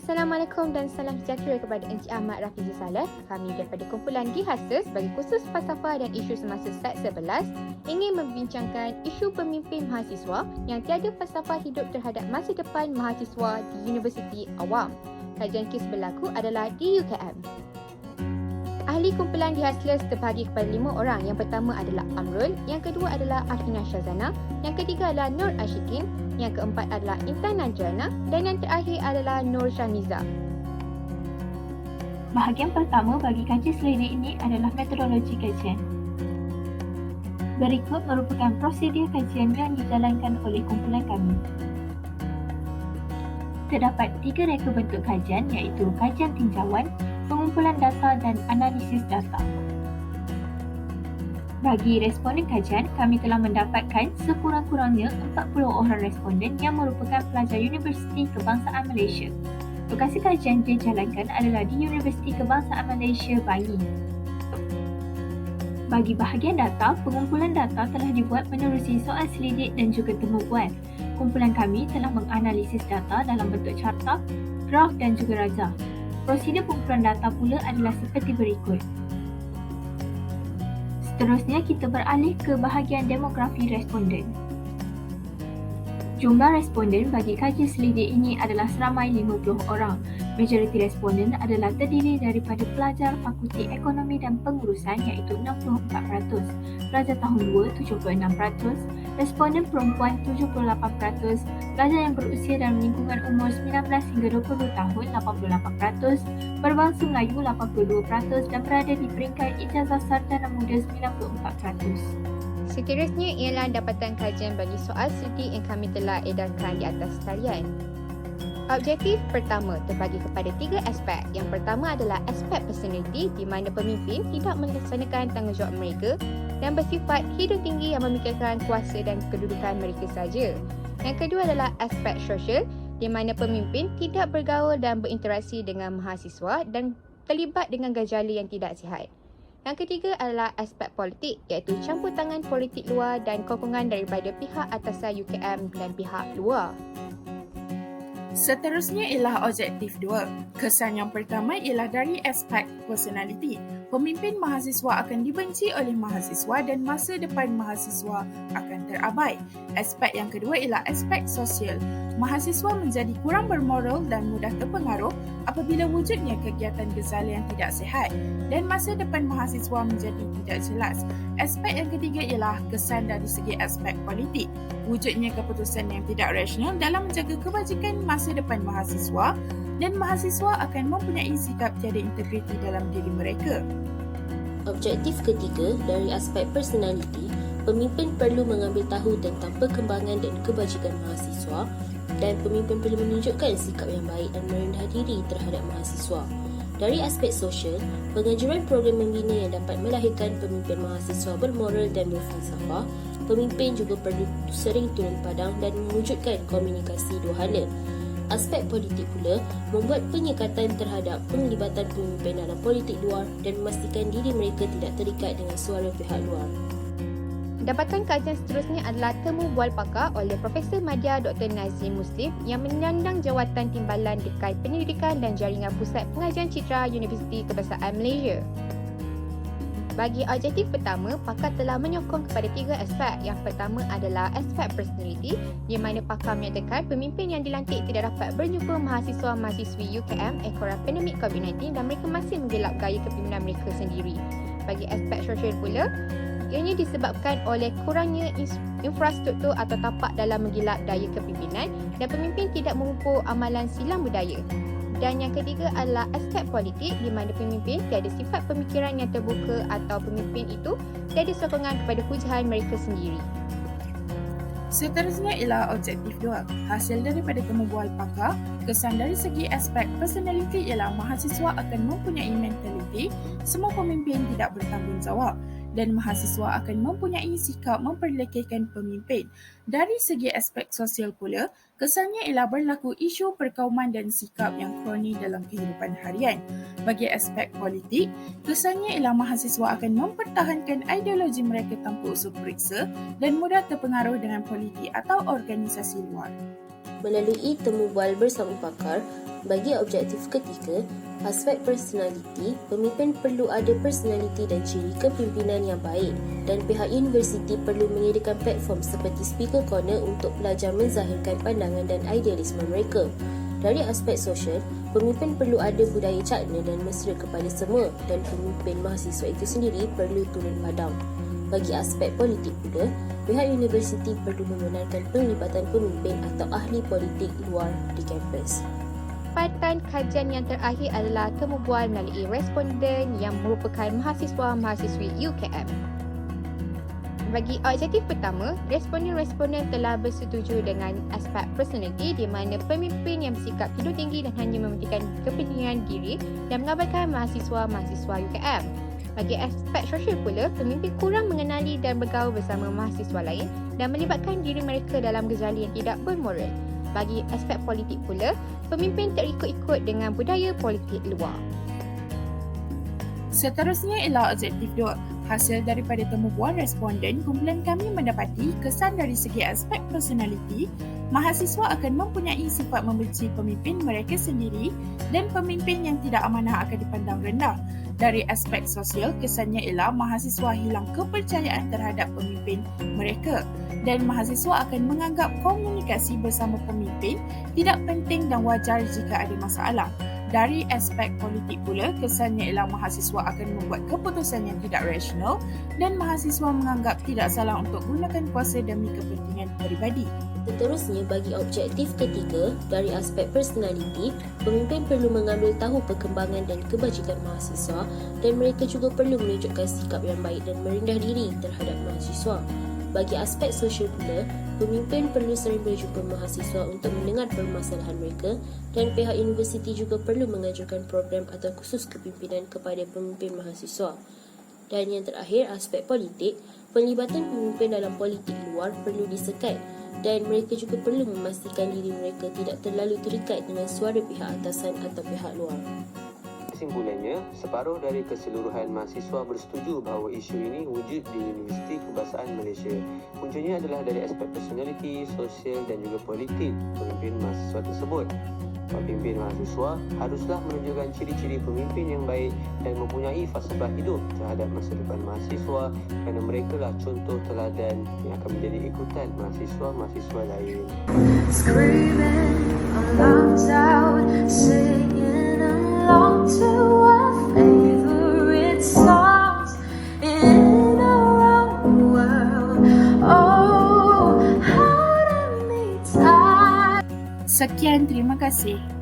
Assalamualaikum dan salam sejahtera kepada Encik Ahmad Rafizi Saleh. Kami daripada kumpulan GIHASES bagi khusus falsafah dan isu semasa set 11 ingin membincangkan isu pemimpin mahasiswa yang tiada falsafah hidup terhadap masa depan mahasiswa di Universiti Awam. Kajian kes berlaku adalah di UKM. Ahli kumpulan GIHASES terbahagi kepada 5 orang. Yang pertama adalah Amrul, yang kedua adalah Afina Shazana, yang ketiga adalah Nur Ashikin, yang keempat adalah Intan Najrana dan yang terakhir adalah Nur Syamiza. Bahagian pertama bagi kajian selidik ini adalah metodologi kajian. Berikut merupakan prosedur kajian yang dijalankan oleh kumpulan kami. Terdapat 3 reka bentuk kajian iaitu kajian tinjauan, pengumpulan data dan analisis data. Bagi responden kajian, kami telah mendapatkan sekurang-kurangnya 40 orang responden yang merupakan pelajar Universiti Kebangsaan Malaysia. Lokasi kajian dijalankan adalah di Universiti Kebangsaan Malaysia, Bali. Bagi bahagian data, pengumpulan data telah dibuat menerusi soal selidik dan juga temu bual. Kumpulan kami telah menganalisis data dalam bentuk carta, graf dan juga rajah. Prosedur pengumpulan data pula adalah seperti berikut. Seterusnya, kita beralih ke bahagian demografi responden. Jumlah responden bagi kajian selidik ini adalah seramai 50 orang. Majoriti responden adalah terdiri daripada pelajar Fakulti Ekonomi dan Pengurusan iaitu 64%, pelajar tahun 2 76%, responden perempuan 78%, pelajar yang berusia dalam lingkungan umur 19 hingga 20 tahun 88%, berbangsa Melayu 82% dan berada di peringkat ijazah sarjana muda 94%. Seterusnya ialah dapatan kajian bagi soal selidik yang kami telah edarkan di atas talian. Objektif pertama terbagi kepada 3 aspek. Yang pertama adalah aspek personality di mana pemimpin tidak melaksanakan tanggungjawab mereka dan bersifat hidung tinggi yang memikirkan kuasa dan kedudukan mereka sahaja. Yang kedua adalah aspek sosial di mana pemimpin tidak bergaul dan berinteraksi dengan mahasiswa dan terlibat dengan gejala yang tidak sihat. Yang ketiga adalah aspek politik iaitu campur tangan politik luar dan sokongan daripada pihak atasan UKM dan pihak luar. Seterusnya ialah objektif 2. Kesan yang pertama ialah dari aspek personality. Pemimpin mahasiswa akan dibenci oleh mahasiswa dan masa depan mahasiswa akan terabai. Aspek yang kedua ialah aspek sosial. Mahasiswa menjadi kurang bermoral dan mudah terpengaruh apabila wujudnya kegiatan gejala yang tidak sihat dan masa depan mahasiswa menjadi tidak jelas. Aspek yang ketiga ialah kesan dari segi aspek politik. Wujudnya keputusan yang tidak rasional dalam menjaga kebajikan masa depan mahasiswa dan mahasiswa akan mempunyai sikap tiada integriti dalam diri mereka. Objektif ketiga dari aspek personality, pemimpin perlu mengambil tahu tentang perkembangan dan kebajikan mahasiswa dan pemimpin perlu menunjukkan sikap yang baik dan merendah diri terhadap mahasiswa. Dari aspek sosial, penganjuran program membina yang dapat melahirkan pemimpin mahasiswa bermoral dan berfalsafah, pemimpin juga perlu sering turun padang dan mewujudkan komunikasi dua hala. Aspek politik pula membuat penyekatan terhadap penglibatan pemimpin dalam politik luar dan memastikan diri mereka tidak terikat dengan suara pihak luar. Dapatan kajian seterusnya adalah temu bual pakar oleh Profesor Madya Dr. Nazim Muslim yang menyandang jawatan timbalan dekat penyelidikan dan jaringan Pusat Pengajian Citra Universiti Kebangsaan Malaysia. Bagi objektif pertama, pakar telah menyokong kepada 3 aspek. Yang pertama adalah aspek personality di mana pakar menyatakan pemimpin yang dilantik tidak dapat berjumpa mahasiswa-mahasiswi UKM ekoran pandemik COVID-19 dan mereka masih menggelap gaya kepimpinan mereka sendiri. Bagi aspek sosial pula, ianya disebabkan oleh kurangnya infrastruktur atau tapak dalam menggelap daya kepimpinan dan pemimpin tidak memupuk amalan silam budaya. Dan yang ketiga adalah aspek politik di mana pemimpin tiada sifat pemikiran yang terbuka atau pemimpin itu tiada sokongan kepada hujahan mereka sendiri. Seterusnya ialah objektif 2. Hasil daripada temu bual pakar, kesan dari segi aspek personality ialah mahasiswa akan mempunyai mentaliti semua pemimpin tidak bertanggungjawab dan mahasiswa akan mempunyai sikap memperlekehkan pemimpin. Dari segi aspek sosial pula, kesannya ialah berlaku isu perkauman dan sikap yang kroni dalam kehidupan harian. Bagi aspek politik, kesannya ialah mahasiswa akan mempertahankan ideologi mereka tanpa usul periksa dan mudah terpengaruh dengan politik atau organisasi luar. Melalui temu bual bersama pakar, bagi objektif ketiga, aspek personaliti, pemimpin perlu ada personaliti dan ciri kepimpinan yang baik dan pihak universiti perlu menyediakan platform seperti Speaker Corner untuk pelajar menzahirkan pandangan dan idealisme mereka. Dari aspek sosial, pemimpin perlu ada budaya cakna dan mesra kepada semua dan pemimpin mahasiswa itu sendiri perlu turun padang. Bagi aspek politik pula, pihak universiti perlu membenarkan penglibatan pemimpin atau ahli politik luar di kampus. Tempatan kajian yang terakhir adalah temu bual melalui responden yang merupakan mahasiswa-mahasiswi UKM. Bagi objektif pertama, responden-responden telah bersetuju dengan aspek personality di mana pemimpin yang bersikap tidur tinggi dan hanya mementingkan kepentingan diri dan mengabaikan mahasiswa-mahasiswa UKM. Bagi aspek sosial pula, pemimpin kurang mengenali dan bergaul bersama mahasiswa lain dan melibatkan diri mereka dalam gejala yang tidak bermoral. Bagi aspek politik pula, pemimpin terikut-ikut dengan budaya politik luar. Seterusnya ialah objektif 2. Hasil daripada temu bual responden, kumpulan kami mendapati kesan dari segi aspek personaliti, mahasiswa akan mempunyai sifat membenci pemimpin mereka sendiri dan pemimpin yang tidak amanah akan dipandang rendah. Dari aspek sosial, kesannya ialah mahasiswa hilang kepercayaan terhadap pemimpin mereka dan mahasiswa akan menganggap komunikasi bersama pemimpin tidak penting dan wajar jika ada masalah. Dari aspek politik pula, kesannya ialah mahasiswa akan membuat keputusan yang tidak rasional dan mahasiswa menganggap tidak salah untuk gunakan kuasa demi kepentingan peribadi. Seterusnya, bagi objektif ketiga, dari aspek personaliti, pemimpin perlu mengambil tahu perkembangan dan kebajikan mahasiswa dan mereka juga perlu menunjukkan sikap yang baik dan merendah diri terhadap mahasiswa. Bagi aspek sosial pula, pemimpin perlu sering berjumpa mahasiswa untuk mendengar permasalahan mereka dan pihak universiti juga perlu mengajukan program atau kursus kepimpinan kepada pemimpin mahasiswa. Dan yang terakhir, aspek politik, penglibatan pemimpin dalam politik luar perlu disekat dan mereka juga perlu memastikan diri mereka tidak terlalu terikat dengan suara pihak atasan atau pihak luar. Kesimpulannya, separuh dari keseluruhan mahasiswa bersetuju bahawa isu ini wujud di Universiti Kebangsaan Malaysia. Puncanya adalah dari aspek personaliti, sosial dan juga politik pemimpin mahasiswa tersebut. Pemimpin mahasiswa haruslah menunjukkan ciri-ciri pemimpin yang baik dan mempunyai falsafah hidup terhadap masa depan mahasiswa kerana mereka lah contoh teladan yang akan menjadi ikutan mahasiswa-mahasiswa lain. Screaming our lungs out, singing along to our favorite songs in our own world. Oh, how to meet time. Sekian, terima kasih.